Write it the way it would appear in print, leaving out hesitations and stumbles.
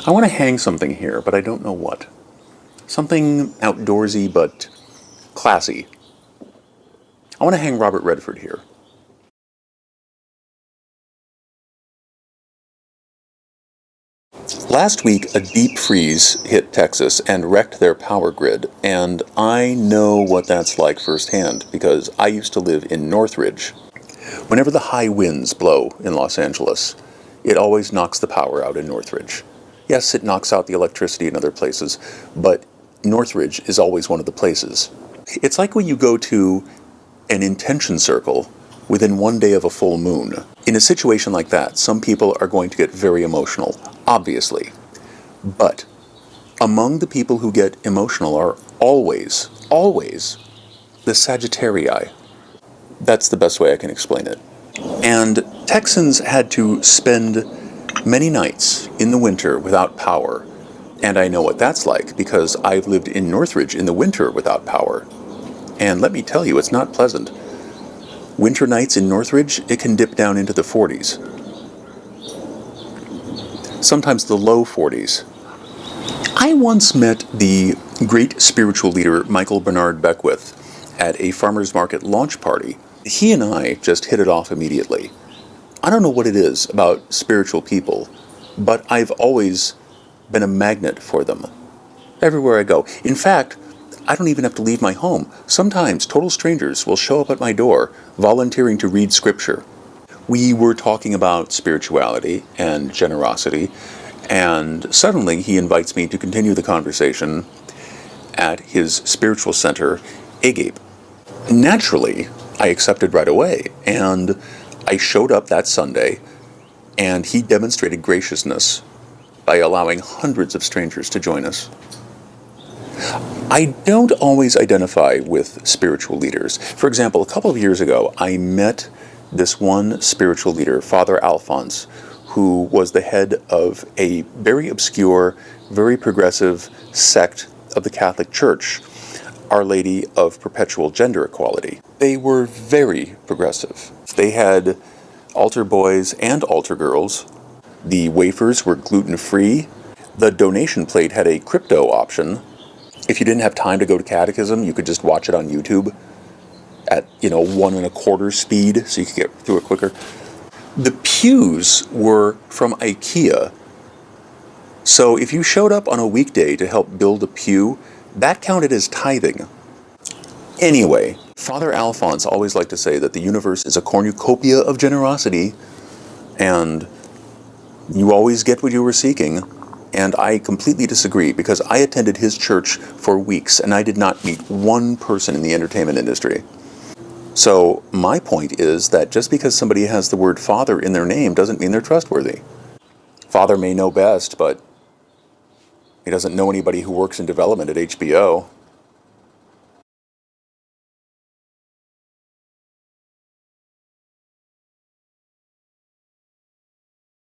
I want to hang something here, but I don't know what. Something outdoorsy but classy. I want to hang Robert Redford here. Last week, a deep freeze hit Texas and wrecked their power grid, and I know what that's like firsthand because I used to live in Northridge. Whenever the high winds blow in Los Angeles, it always knocks the power out in Northridge. Yes, it knocks out the electricity in other places, but Northridge is always one of the places. It's like when you go to an intention circle within one day of a full moon. In a situation like that, some people are going to get very emotional, obviously. But among the people who get emotional are always the Sagittarii. That's the best way I can explain it. And Texans had to spend many nights in the winter without power. And I know what that's like because I've lived in Northridge in the winter without power. And let me tell you, it's not pleasant. Winter nights in Northridge, it can dip down into the 40s. Sometimes the low 40s. I once met the great spiritual leader Michael Bernard Beckwith at a farmer's market launch party. He and I just hit it off immediately. I don't know what it is about spiritual people, but I've always been a magnet for them. Everywhere I go. In fact, I don't even have to leave my home. Sometimes total strangers will show up at my door volunteering to read scripture. We were talking about spirituality and generosity, and suddenly he invites me to continue the conversation at his spiritual center, Agape. Naturally, I accepted right away, and I showed up that Sunday, and he demonstrated graciousness by allowing hundreds of strangers to join us. I don't always identify with spiritual leaders. For example, a couple of years ago, I met this one spiritual leader, Father Alphonse, who was the head of a very obscure, very progressive sect of the Catholic Church, Our Lady of Perpetual Gender Equality. They were very progressive. They had altar boys and altar girls. The wafers were gluten-free. The donation plate had a crypto option. If you didn't have time to go to catechism, you could just watch it on YouTube at, 1 1/4 speed, so you could get through it quicker. The pews were from IKEA. So if you showed up on a weekday to help build a pew, that counted as tithing. Anyway, Father Alphonse always liked to say that the universe is a cornucopia of generosity, and you always get what you were seeking. And I completely disagree because I attended his church for weeks and I did not meet one person in the entertainment industry. So my point is that just because somebody has the word Father in their name doesn't mean they're trustworthy. Father may know best, but he doesn't know anybody who works in development at HBO.